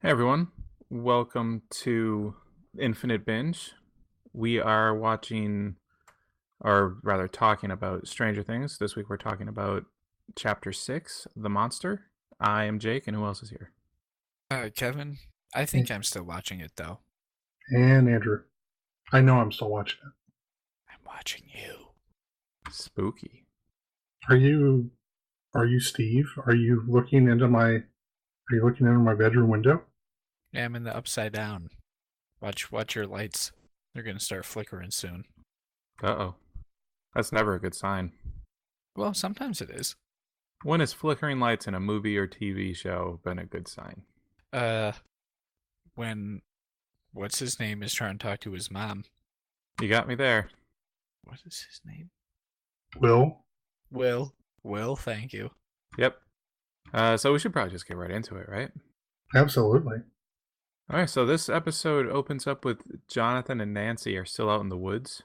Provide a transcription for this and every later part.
Hey everyone, welcome to Infinite Binge. We are watching, or rather talking about Stranger Things. This week we're talking about Chapter 6, The Monster. I am Jake, and who else is here? Kevin, I think I'm still watching it though. And Andrew. I know I'm still watching it. I'm watching you. Spooky. Are you Steve? Are you looking into my bedroom window? Yeah, I'm in the upside down. Watch your lights. They're gonna start flickering soon. Uh-oh. That's never a good sign. Well, sometimes it is. When has flickering lights in a movie or TV show been a good sign? When what's his name is trying to talk to his mom. You got me there. What is his name? Will? Will, thank you. Yep. So we should probably just get right into it, right? Absolutely. Alright, so this episode opens up with Jonathan and Nancy are still out in the woods.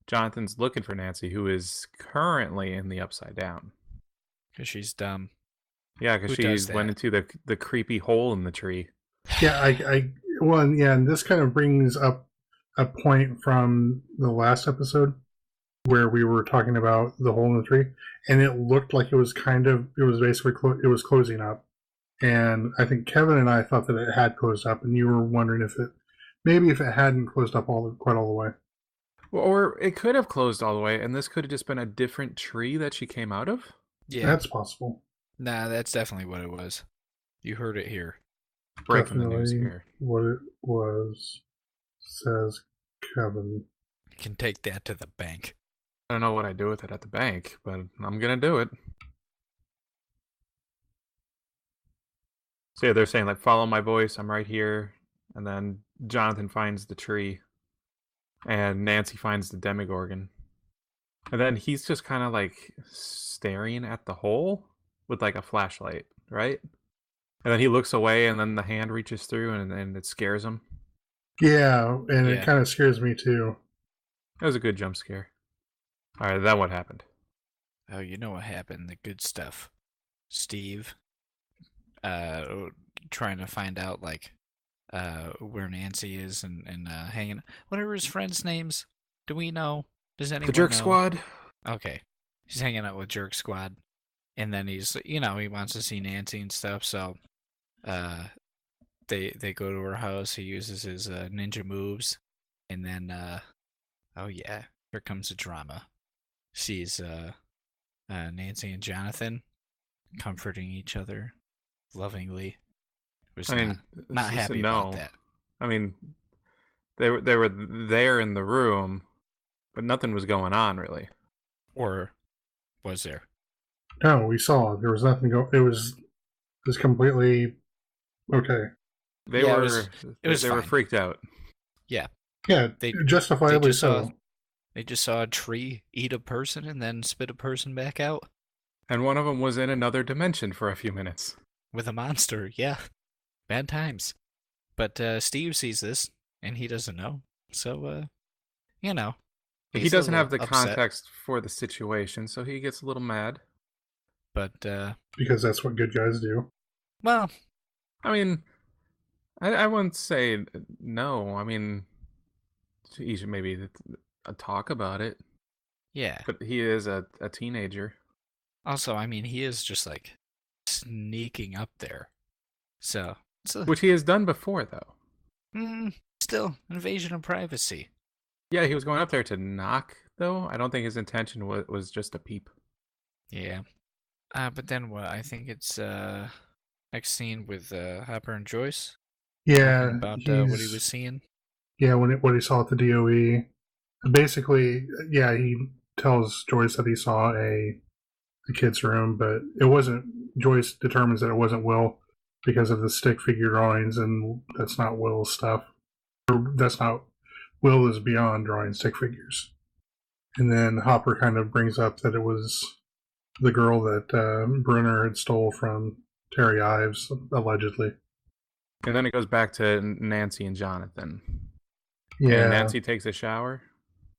Jonathan's looking for Nancy, who is currently in the Upside Down. Because she's dumb. Yeah, because Who she does that? went into the creepy hole in the tree. Yeah, and this kind of brings up a point from the last episode where we were talking about the hole in the tree, and it looked like it was basically it was closing up. And I think Kevin and I thought that it had closed up, and you were wondering if it hadn't closed up quite all the way. Or it could have closed all the way, and this could have just been a different tree that she came out of. Yeah. That's possible. Nah, that's definitely what it was. You heard it here. Breaking the news here. What it was, says Kevin. You can take that to the bank. I don't know what I do with it at the bank, but I'm gonna do it. So yeah, they're saying like, follow my voice, I'm right here. And then Jonathan finds the tree. And Nancy finds the Demogorgon. And then he's just kind of like staring at the hole with like a flashlight, right? And then he looks away and then the hand reaches through and it scares him. Yeah, and Yeah. it kind of scares me too. It was a good jump scare. Alright, then what happened? Oh, you know what happened? The good stuff. Steve, trying to find out like, where Nancy is and hanging. What are his friends' names? Do we know? Does anyone The Jerk know? Squad? Okay, he's hanging out with Jerk Squad, and then he wants to see Nancy and stuff. So, they go to her house. He uses his ninja moves, and then oh yeah, here comes the drama. Sees Nancy and Jonathan comforting each other lovingly. Was not happy about that. I mean, they were there in the room, but nothing was going on really. Or was there? No, we saw there was nothing. It was completely okay. They Yeah, were it was they were fine. freaked out. Yeah, They justifiably just saw so. they just saw a tree eat a person and then spit a person back out And one of them was in another dimension for a few minutes. with a monster. Yeah, bad times. But Steve sees this and he doesn't know. So He he's doesn't a have the little upset. context for the situation, so he gets a little mad. But Because that's what good guys do. well, I mean, I wouldn't say no. I mean, he should maybe talk about it. yeah. But he is a teenager. Also, I mean, he is just like sneaking up there. So it's Which he has done before, though. still invasion of privacy. Yeah, he was going up there to knock, though. I don't think his intention was just a peep. Yeah. But then what? I think it's next scene with Hopper and Joyce. Yeah, About what he was seeing. Yeah, what he saw at the DOE. Basically, yeah, he tells Joyce that he saw a kid's room, but it wasn't. Joyce determines that it wasn't Will because of the stick figure drawings, and that's not Will's stuff. That's not Will is beyond drawing stick figures. And then Hopper kind of brings up that it was the girl that Brunner had stole from Terry Ives, allegedly. And then it goes back to Nancy and Jonathan. Yeah. And Nancy takes a shower.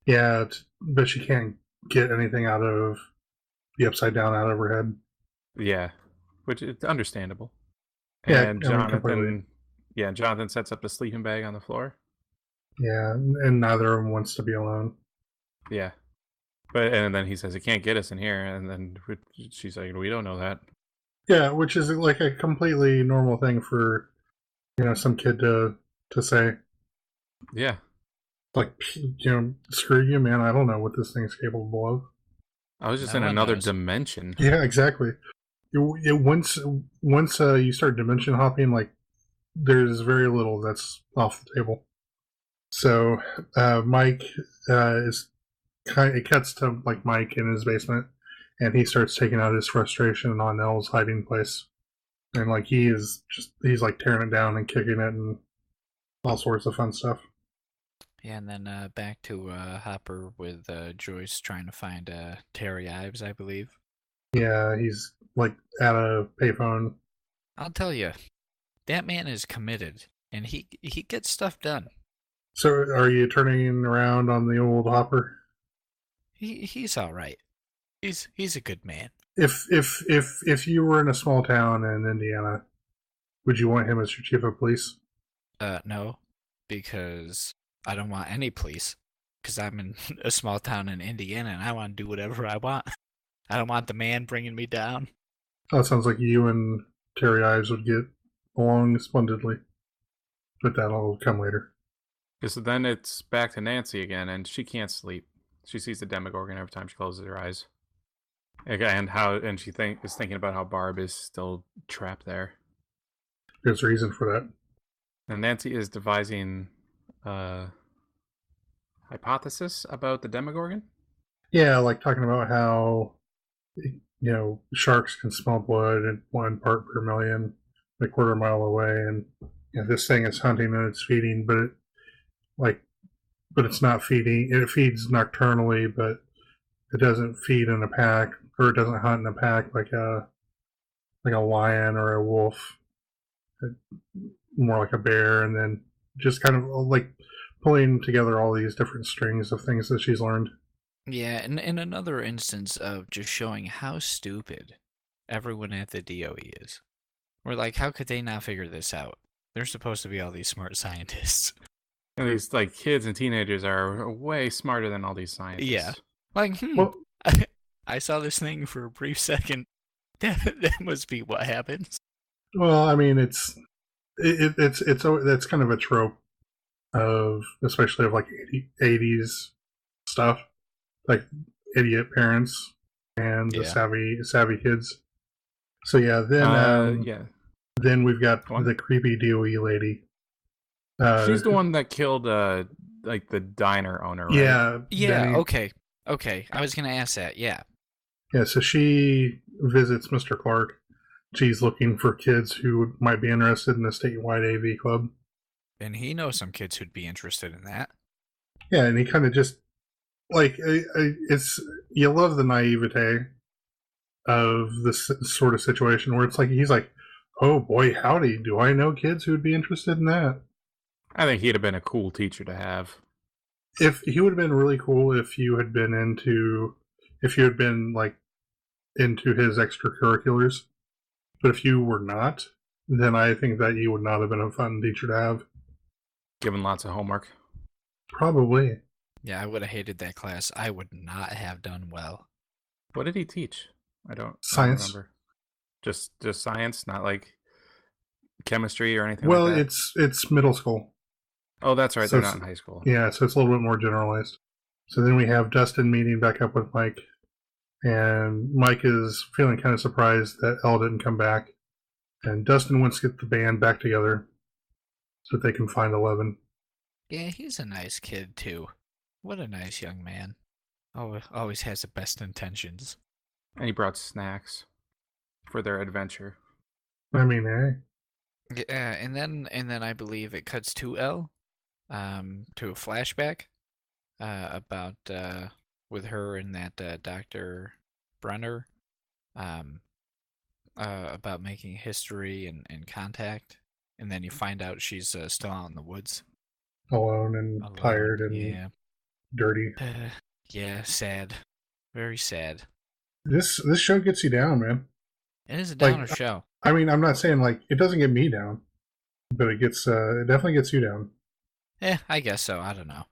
Yeah, but she can't get anything out of the upside down out of her head. Yeah, which is understandable. Yeah, and Jonathan Yeah, Jonathan sets up the sleeping bag on the floor. Yeah, and neither of them wants to be alone. Yeah. And then he says, "It can't get us in here." And then she's like, "We don't know that." Yeah, which is like a completely normal thing for some kid to say. Yeah. Like, screw you, man. I don't know what this thing's capable of. I was just No in one another knows. dimension. Yeah, exactly. Once you start dimension hopping, like there's very little that's off the table. So Mike it cuts to like Mike in his basement, and he starts taking out his frustration on Elle's hiding place, and like he's like tearing it down and kicking it and all sorts of fun stuff. Yeah, and then back to Hopper with Joyce trying to find Terry Ives, I believe. Yeah, he's like at a payphone. I'll tell you, that man is committed, and he gets stuff done. So, are you turning around on the old Hopper? He's all right. He's a good man. If you were in a small town in Indiana, would you want him as your chief of police? No, because I don't want any police. Because I'm in a small town in Indiana, and I want to do whatever I want. I don't want the man bringing me down. Oh, it sounds like you and Terry Ives would get along splendidly, but that'll come later. So then it's back to Nancy again, and she can't sleep. She sees the Demogorgon every time she closes her eyes. And she is thinking about how Barb is still trapped there. There's a reason for that. And Nancy is devising a hypothesis about the Demogorgon. Yeah, like talking about how sharks can smell blood at 1 part per million, a quarter mile away, and this thing is hunting and it's feeding, but it's not feeding. It feeds nocturnally, but it doesn't feed in a pack, or it doesn't hunt in a pack like a lion or a wolf. More like a bear, and then just kind of like pulling together all these different strings of things that she's learned. Yeah, and in another instance of just showing how stupid everyone at the DOE is. We're like, how could they not figure this out? They're supposed to be all these smart scientists. And these like kids and teenagers are way smarter than all these scientists. Yeah. Like, Well, I saw this thing for a brief second. That must be what happens. well, I mean, it's that's kind of a trope of, especially of like 80s stuff, like idiot parents and the savvy kids. So yeah, then we've got the creepy DOE lady. She's the one that killed like the diner owner, right? Yeah. Benny. Okay. I was gonna ask that. Yeah. So she visits Mr. Clark. She's looking for kids who might be interested in the statewide AV club. And he knows some kids who'd be interested in that. Yeah, and he kind of just like it's, you love the naivete of this sort of situation where it's like he's like, oh boy, howdy, do I know kids who would be interested in that? I think he'd have been a cool teacher to have. If he would have been really cool if you had been like into his extracurriculars, but if you were not, then I think that you would not have been a fun teacher to have. Given lots of homework. Probably. Yeah, I would have hated that class. I would not have done well. What did he teach? I don't remember. Just science, not like chemistry or anything well, like that? it's middle school. Oh, that's right. So they're not in high school. Yeah, so it's a little bit more generalized. So then we have Dustin meeting back up with Mike, and Mike is feeling kind of surprised that Elle didn't come back, and Dustin wants to get the band back together so that they can find 11. Yeah, he's a nice kid too. What a nice young man. Always has the best intentions. And he brought snacks for their adventure. I mean, hey. Yeah, and then I believe it cuts to Elle, to a flashback, about with her and that Dr. Brenner, about making history and contact, and then you find out she's still out in the woods, Alone and tired and dirty. Yeah, sad, very sad. This show gets you down, man. It is a downer show. I mean, I'm not saying like it doesn't get me down, but it definitely gets you down. I guess so. I don't know.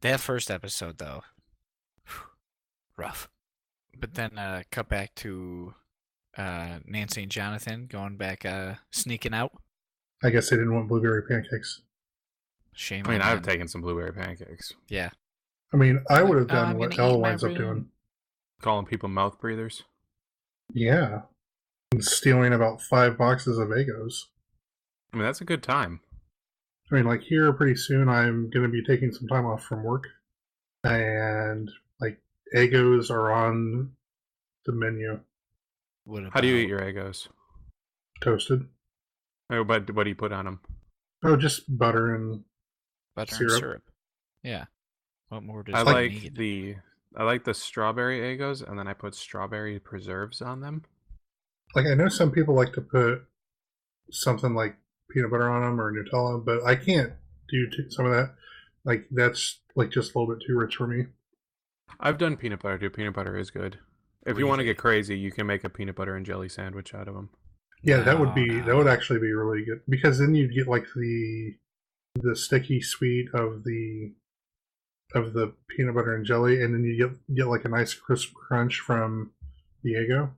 That first episode, though, rough. But then cut back to Nancy and Jonathan going back sneaking out. I guess they didn't want blueberry pancakes. Shame I mean, on I've them. taken some blueberry pancakes. Yeah. I mean, I would have Like, done I'm what gonna eat Elle my winds up room. doing. Calling people mouth breathers. Yeah. And stealing about 5 boxes of Eggos. I mean, that's a good time. I mean, like, here pretty soon I'm going to be taking some time off from work. And, like, Eggos are on the menu. How do you eat your Eggos? Toasted. Oh, but what do you put on them? Oh, just butter and butter syrup. and syrup? Yeah. What more does I it like need? the strawberry Eggos, and then I put strawberry preserves on them. Like, I know some people like to put something like peanut butter on them or Nutella, but I can't do some of that. Like, that's like just a little bit too rich for me. I've done peanut butter too. Peanut butter is good. If you want to Really? get crazy, you can make a peanut butter and jelly sandwich out of them. Yeah, that would No. actually be really good because then you'd get like the sticky sweet of the peanut butter and jelly, and then you get like a nice crisp crunch from the Eggo.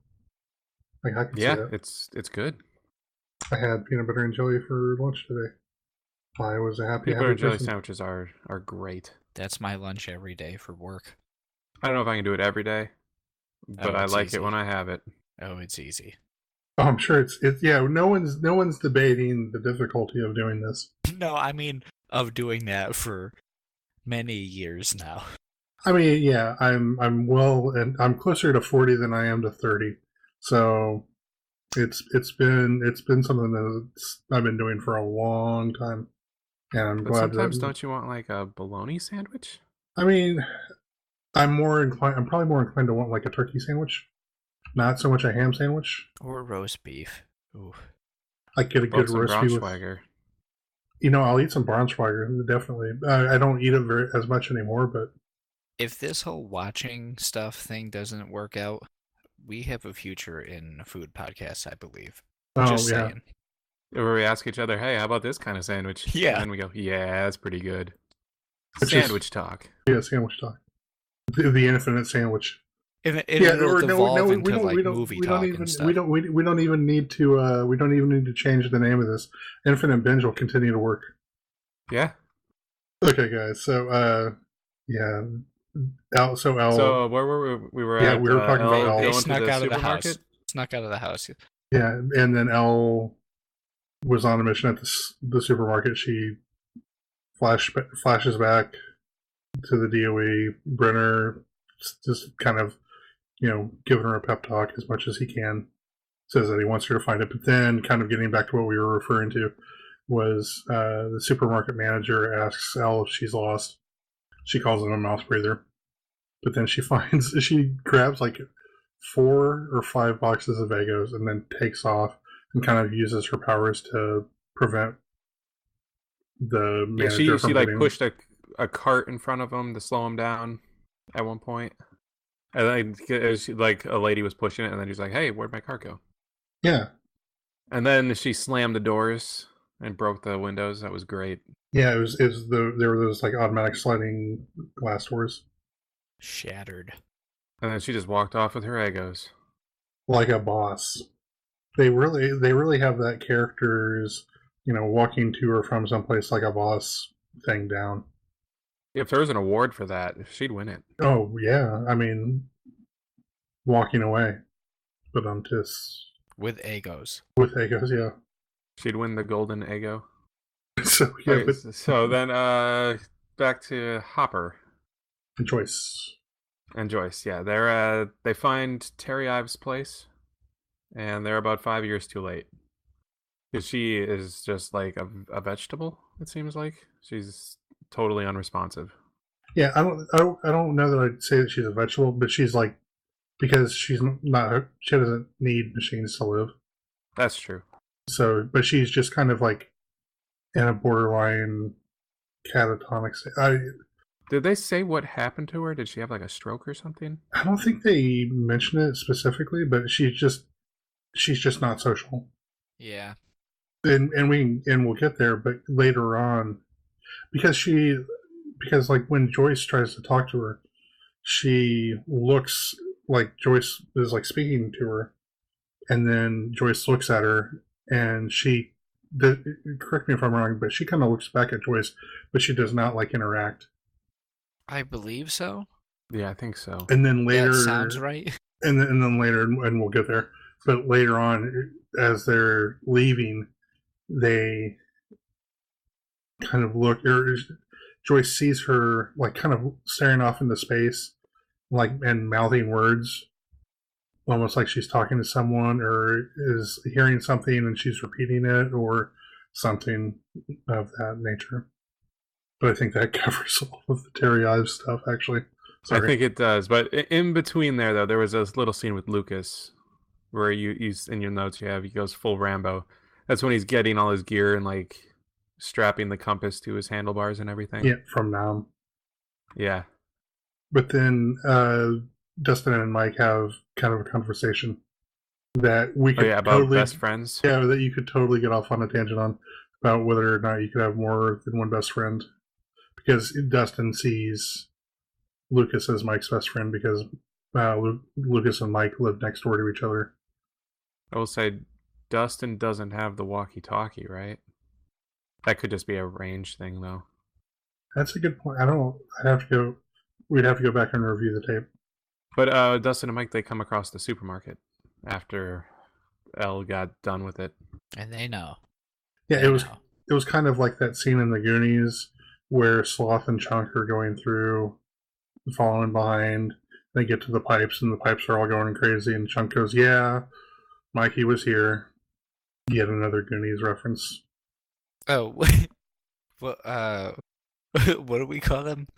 Like I could see that. it's good. I had peanut butter and jelly for lunch today. I was a happy Peanut butter and jelly person. sandwiches are great. That's my lunch every day for work. I don't know if I can do it every day, but I it's like easy. it when I have it. Oh, it's easy. Oh, I'm sure it's yeah. No one's debating the difficulty of doing this. No, I mean of doing that for many years now. I mean, yeah, I'm well, and I'm closer to 40 than I am to 30. So it's been something that I've been doing for a long time, and I'm But glad sometimes that. don't you want like a bologna sandwich? I mean, I'm probably more inclined to want like a turkey sandwich, not so much a ham sandwich. Or roast beef. Ooh. I get a Both good some roast beef with. Braunschweiger. I'll eat some Braunschweiger, definitely. I don't eat it as much anymore, but If this whole watching stuff thing doesn't work out, we have a future in food podcasts, I believe. Just yeah. saying. Where we ask each other, "Hey, how about this kind of sandwich?" Yeah. And then we go, "Yeah, that's pretty good." Which is- Sandwich talk. Yeah, sandwich talk. The infinite sandwich. It'll devolve into like movie talk and stuff. We don't even need to change the name of this. Infinite Binge will continue to work. Yeah. Okay, guys. So yeah. So where were we? We were Yeah, at. we were talking about Elle. They going to snuck the out of the house. supermarket. Snuck out of the house. Yeah, and then Elle was on a mission at the supermarket. She flashes back to the DOE. Brenner just kind of, giving her a pep talk as much as he can. Says that he wants her to find it, but then kind of getting back to what we were referring to was the supermarket manager asks Elle if she's lost. She calls him a mouth breather, but then she grabs like 4 or 5 boxes of Eggos and then takes off and kind of uses her powers to prevent the manager Yeah, from she like hitting. pushed a cart in front of him to slow him down at one point. And then like a lady was pushing it, and then she's like, "Hey, where'd my cart go?" Yeah, And then she slammed the doors and broke the windows. That was great. yeah. There were those like automatic sliding glass doors, Shattered. And then she just walked off with her Eggos. like a boss. They really have that character's walking to or from someplace like a boss thing down. If there was an award for that, she'd win it. Oh yeah, I mean, walking away, but With Eggos. with Eggos, yeah. She'd win the golden Eggo. So yeah, Okay, but so then back to Hopper choice. and Joyce. Yeah, they find Terry Ives' place, and they're about 5 years too late. Because she is just like a vegetable. It seems like she's totally unresponsive. Yeah, I don't know that I'd say that she's a vegetable, but she's like, because she doesn't need machines to live. That's true. So, but she's just kind of like in a borderline catatonic state. Did they say what happened to her? Did she have like a stroke or something? I don't think they mention it specifically, but she's just not social. Yeah. and we'll get there, but later on, because like when Joyce tries to talk to her, she looks like Joyce is like speaking to her, and then Joyce looks at her, and correct me if I'm wrong, but she kind of looks back at Joyce, but she does not like interact. I believe so. Yeah, I think so. And then later, That sounds right. And then later, and we'll get there. But later on, as they're leaving, they kind of look. Joyce sees her like kind of staring off into space, like and mouthing words, almost like she's talking to someone, or is hearing something and she's repeating it, or something of that nature. But I think that covers all of the Terry Ives stuff, actually. I think it does, but in between there, though, there was a little scene with Lucas where you in your notes he goes full Rambo. That's when he's getting all his gear and like strapping the compass to his handlebars and everything. Yeah, from Nam. Yeah. But then Dustin and Mike have kind of a conversation that we could about totally, best friends. Yeah, that you could totally get off on a tangent on about whether or not you could have more than one best friend, because Dustin sees Lucas as Mike's best friend because Lucas and Mike live next door to each other. I will say Dustin doesn't have the walkie-talkie, right? That could just be a range thing, though. That's a good point. We'd have to go back and review the tape. But Dustin and Mike, they come across the supermarket after Elle got done with it. And they know. Yeah, it was kind of like that scene in the Goonies where Sloth and Chunk are going through, following behind. They get to the pipes, and the pipes are all going crazy, and Chunk goes, "Yeah, Mikey was here." Yet another Goonies reference. Oh, well, what do we call them?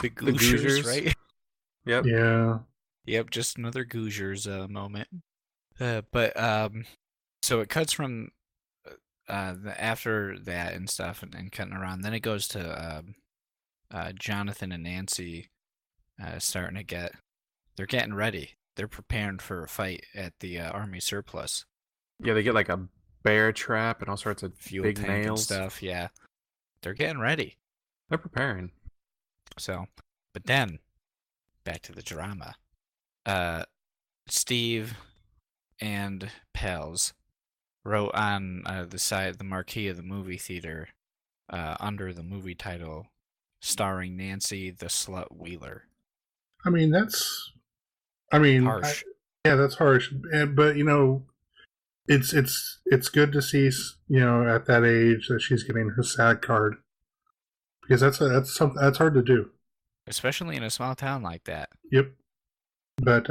The Goozers, right? Yep. Yeah. Yep, just another Goozers moment. So it cuts from after that and stuff and cutting around. Then it goes to Jonathan and Nancy starting to they're getting ready. They're preparing for a fight at the army surplus. Yeah, they get like a bear trap and all sorts of Fuel big tank nails and stuff. Yeah, they're getting ready. They're preparing. So, but then back to the drama. Steve and Pels wrote on the marquee of the movie theater under the movie title, starring Nancy the Slut Wheeler. I mean, that's harsh. That's harsh. But it's good to see at that age that she's getting her SAG card, because that's hard to do, especially in a small town like that. Yep. But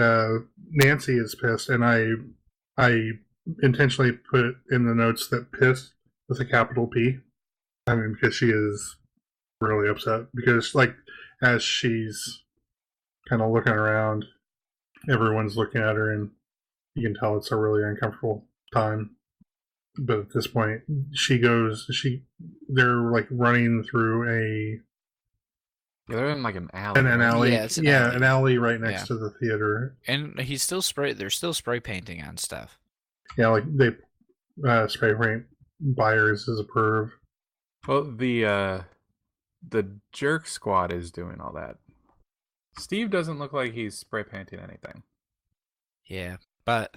Nancy is pissed, and I intentionally put in the notes that pissed with a capital P. I mean, because she is really upset, because like as she's kind of looking around, everyone's looking at her, and you can tell it's a really uncomfortable time. But at this point, they're like running through they're in like an alley. An alley. Yeah, it's an alley. An alley right next to the theater. And they're still spray painting on stuff. Yeah, like they spray paint buyers as a perv. Well, the jerk squad is doing all that. Steve doesn't look like he's spray painting anything. Yeah, but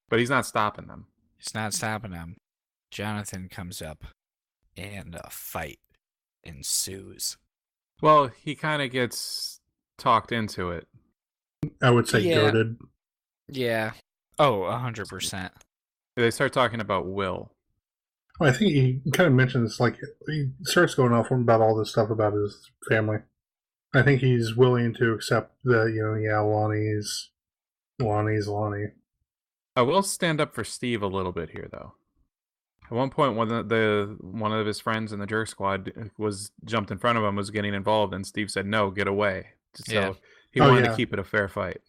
he's not stopping them. He's not stopping them. Jonathan comes up, and a fight ensues. Well, he kind of gets talked into it. I would say goaded. Yeah. Oh, 100%. They start talking about Will. Well, I think he kind of mentions, like, he starts going off about all this stuff about his family. I think he's willing to accept that, Lonnie. I will stand up for Steve a little bit here, though. At one point, one of his friends in the jerk squad jumped in front of him, was getting involved, and Steve said, "No, get away." So he wanted to keep it a fair fight.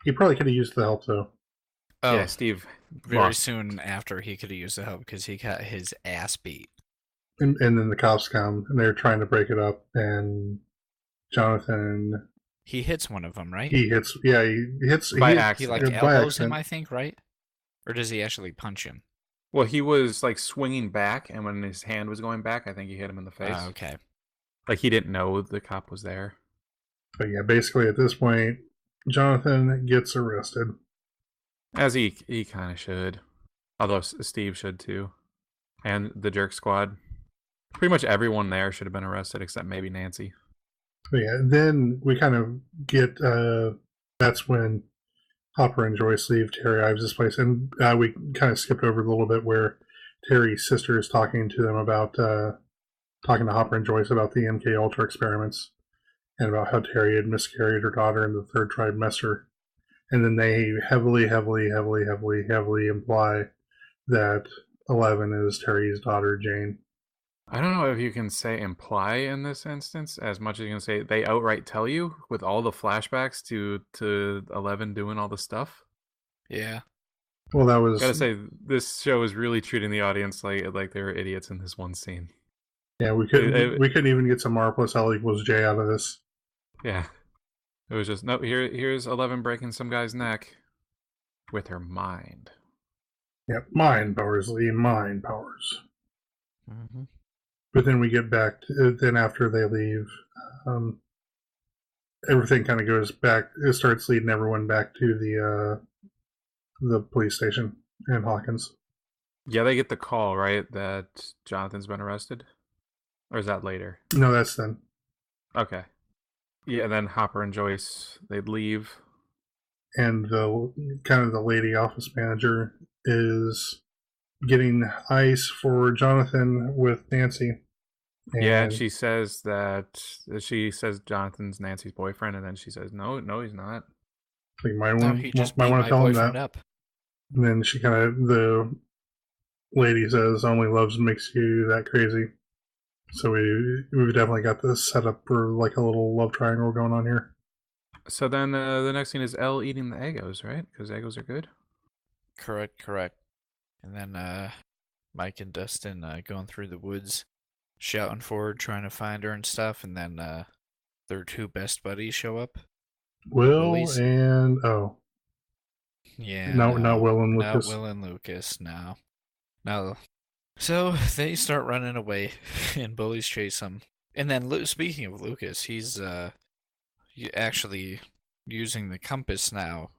He probably could have used the help, though. Oh, yeah, Steve. Very soon after, he could have used the help because he got his ass beat. And then the cops come, and they're trying to break it up, and Jonathan... He hits one of them, right? He hits by accident. He elbows him, I think, right? Or does he actually punch him? Well, he was like swinging back, and when his hand was going back, I think he hit him in the face. Oh, okay. Like he didn't know the cop was there. But yeah, basically at this point, Jonathan gets arrested. As he kind of should. Although Steve should too. And the Jerk Squad. Pretty much everyone there should have been arrested except maybe Nancy. But yeah, then we kind of get, that's when Hopper and Joyce leave Terry Ives' place. And we kind of skipped over a little bit where Terry's sister is talking to them about, talking to Hopper and Joyce about the MK Ultra experiments and about how Terry had miscarried her daughter in the third trimester. And then they heavily imply that 11 is Terry's daughter, Jane. I don't know if you can say imply in this instance as much as you can say they outright tell you with all the flashbacks to 11 doing all the stuff. Yeah. Well, that was. Gotta say, this show is really treating the audience like they were idiots in this one scene. Yeah, we couldn't even get some R plus L equals J out of this. Yeah. It was just, no, here's 11 breaking some guy's neck with her mind. Yep, mind powers, Lee, mind powers. Mm-hmm. But then we get back to, then after they leave, everything kind of goes back. It starts leading everyone back to the police station in Hawkins. Yeah, they get the call, right, that Jonathan's been arrested? Or is that later? No, that's then. Okay. Yeah, and then Hopper and Joyce, they'd leave. And the kind of the lady office manager is getting ice for Jonathan with Nancy. And she says Jonathan's Nancy's boyfriend, and then she says, no, he's not. So you might want to tell him that. Up. And then the lady says, only love makes you that crazy. So we've definitely got this set up for like a little love triangle going on here. So then the next scene is Elle eating the Eggos, right? Because Eggos are good. Correct. And then Mike and Dustin going through the woods, shouting for her, trying to find her and stuff. And then their two best buddies show up. Will and yeah, not Will and Lucas. Not Will and Lucas. No. So they start running away, and bullies chase them. And then, speaking of Lucas, he's actually using the compass now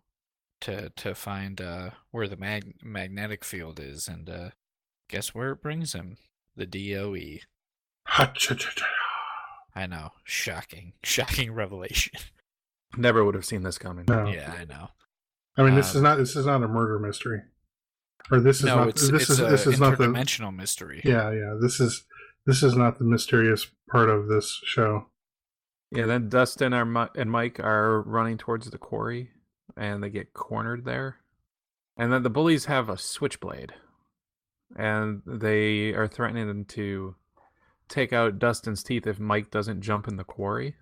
to find where the magnetic field is, and guess where it brings him? The DOE. I know, shocking revelation. Never would have seen this coming. No. Yeah, I know. I mean, this is not a murder mystery. Or this is not. This is not the interdimensional mystery. Yeah. This is not the mysterious part of this show. Yeah. Then Dustin and Mike are running towards the quarry, and they get cornered there. And then the bullies have a switchblade, and they are threatening them to take out Dustin's teeth if Mike doesn't jump in the quarry.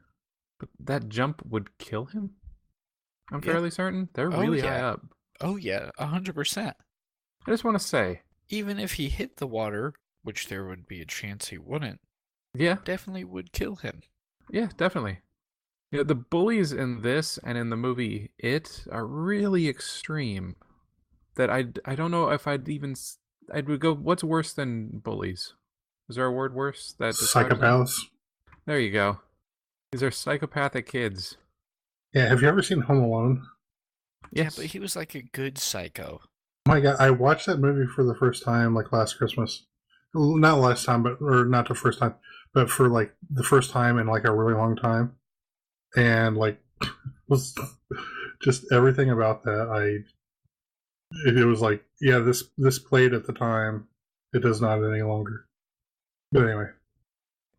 But that jump would kill him. I'm fairly certain. They're really high up. Oh yeah, 100%. I just want to say, even if he hit the water, which there would be a chance he wouldn't, definitely would kill him. Yeah, definitely. You know, the bullies in this and in the movie It are really extreme. That I don't know if I would go, what's worse than bullies? Is there a word worse? Psychopaths. There you go. These are psychopathic kids. Yeah, have you ever seen Home Alone? Yes. Yeah, but he was like a good psycho. Oh my God, I watched that movie for the first time like last Christmas. Not last time, or not the first time, but for like the first time in like a really long time. And like, was just everything about that. It was like, yeah, this played at the time. It does not any longer. But anyway.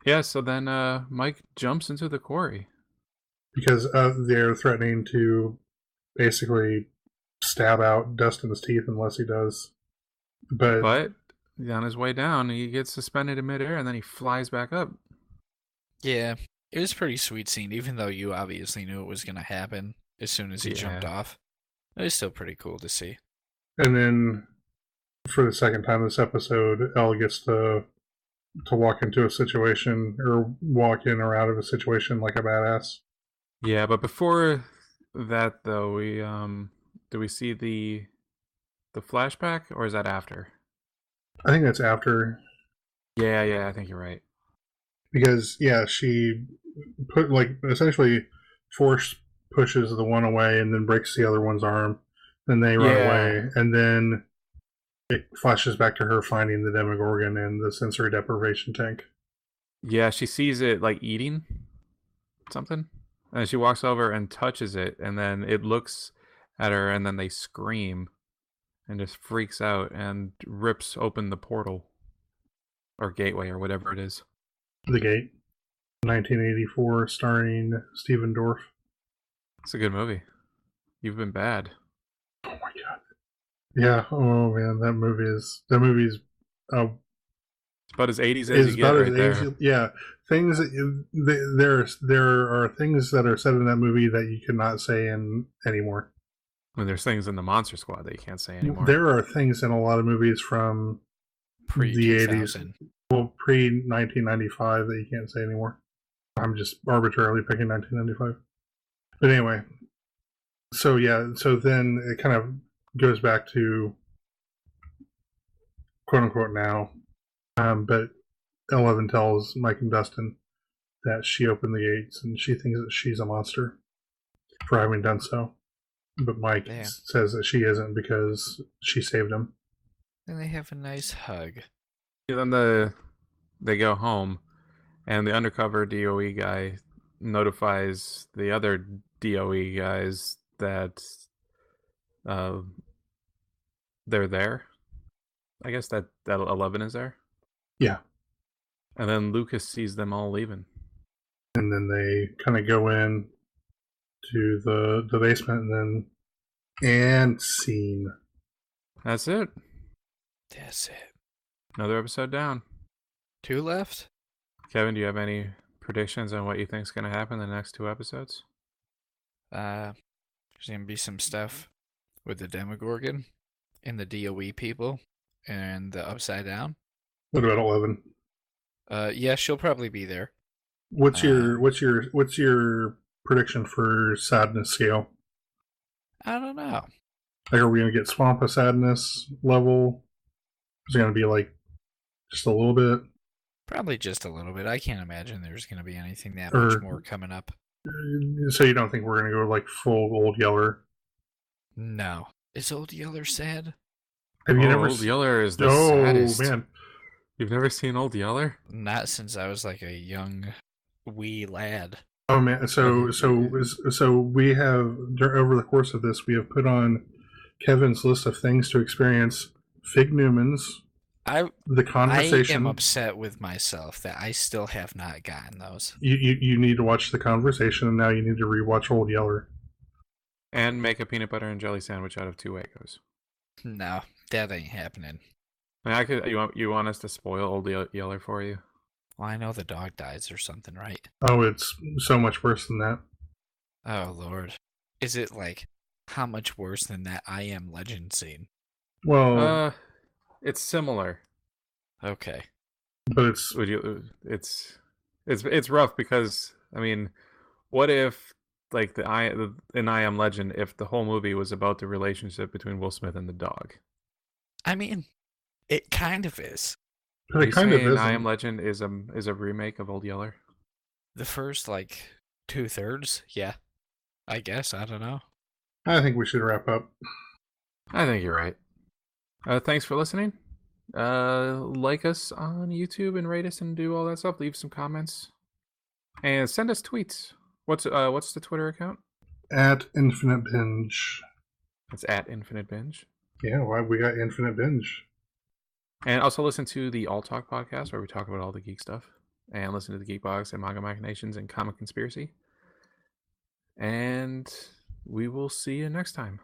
Yeah, so then Mike jumps into the quarry. Because they're threatening to basically stab out Dustin's teeth unless he does. But on his way down, he gets suspended in midair and then he flies back up. Yeah, it was a pretty sweet scene, even though you obviously knew it was going to happen as soon as he jumped off. It was still pretty cool to see. And then, for the second time this episode, Elle gets to walk into a situation, or walk in or out of a situation like a badass. Yeah, but before that, though, do we see the flashback, or is that after? I think that's after. Yeah, I think you're right. Because, yeah, she put, like, essentially force pushes the one away and then breaks the other one's arm. Then they run away. And then it flashes back to her finding the Demogorgon in the sensory deprivation tank. Yeah, she sees it, like, eating something. And she walks over and touches it, and then it looks at her, and then they scream and just freaks out and rips open the portal. Or gateway, or whatever it is. The Gate. 1984, starring Stephen Dorff. It's a good movie. You've been bad. Oh my god. Yeah. Oh man, that movie's It's about as 80s as you get right there. Yeah, things there are things that are said in that movie that you cannot say in anymore. When there's things in the Monster Squad that you can't say anymore. There are things in a lot of movies from the 80s, well, pre 1995 that you can't say anymore. I'm just arbitrarily picking 1995. But anyway, so yeah, so then it kind of goes back to quote unquote now. But Eleven tells Mike and Dustin that she opened the gates and she thinks that she's a monster for having done so. But Mike says that she isn't because she saved him. And they have a nice hug. And then they go home, and the undercover DOE guy notifies the other DOE guys that they're there. I guess that 11 is there. Yeah. And then Lucas sees them all leaving. And then they kind of go in to the basement and scene. That's it. That's it. Another episode down. 2 left? Kevin, do you have any predictions on what you think is going to happen in the next 2 episodes? There's going to be some stuff with the Demogorgon and the DOE people and the Upside Down. What about 11? Yeah, she'll probably be there. What's your prediction for sadness scale? I don't know. Like, are we going to get Swamp of Sadness level? Is it going to be like just a little bit? Probably just a little bit. I can't imagine there's going to be anything that much more coming up. So you don't think we're going to go like full Old Yeller? No. Is Old Yeller sad? Have you never Old Yeller is the saddest. Oh man, you've never seen Old Yeller? Not since I was like a young wee lad. Oh man, so we have over the course of this, we have put on Kevin's list of things to experience. Fig Newman's. The Conversation. I am upset with myself that I still have not gotten those. You need to watch The Conversation, and now you need to rewatch Old Yeller. And make a peanut butter and jelly sandwich out of 2 Waggos. No, that ain't happening. I mean, you want us to spoil Old Yeller for you? Well, I know the dog dies or something, right? Oh, it's so much worse than that. Oh, Lord. Is it like, how much worse than that I Am Legend scene? Well, it's similar. Okay. But it's rough because, I mean, what if, like, in I Am Legend, if the whole movie was about the relationship between Will Smith and the dog? I mean, it kind of is. But it kind of is. I Am Legend is a remake of Old Yeller? The first, 2/3? Yeah. I guess. I don't know. I think we should wrap up. I think you're right. Thanks for listening. Like us on YouTube and rate us and do all that stuff. Leave some comments. And send us tweets. What's the Twitter account? At Infinite Binge. It's at Infinite Binge. Yeah, we got Infinite Binge. And also listen to the All Talk podcast where we talk about all the geek stuff. And listen to the Geek Box and Manga Machinations and Comic Conspiracy. And we will see you next time.